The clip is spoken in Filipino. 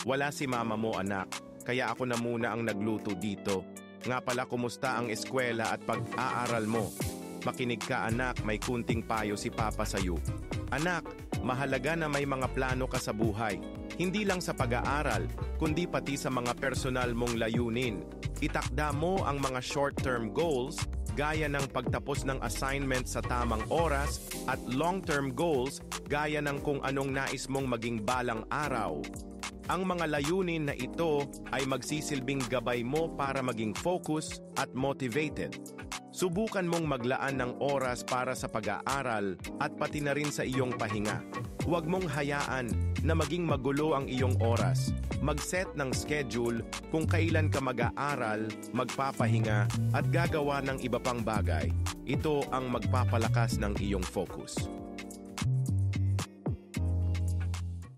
Wala si mama mo, anak. Kaya ako na muna ang nagluto dito. Nga pala, kumusta ang eskwela at pag-aaral mo? Makinig ka, anak, may kunting payo si Papa sa'yo. Anak, mahalaga na may mga plano ka sa buhay. Hindi lang sa pag-aaral, kundi pati sa mga personal mong layunin. Itakda mo ang mga short-term goals, gaya ng pagtapos ng assignment sa tamang oras, at long-term goals, gaya ng kung anong nais mong maging balang araw. Ang mga layunin na ito ay magsisilbing gabay mo para maging focus at motivated. Subukan mong maglaan ng oras para sa pag-aaral at pati na rin sa iyong pahinga. Huwag mong hayaan na maging magulo ang iyong oras. Mag-set ng schedule kung kailan ka mag-aaral, magpapahinga at gagawa ng iba pang bagay. Ito ang magpapalakas ng iyong focus.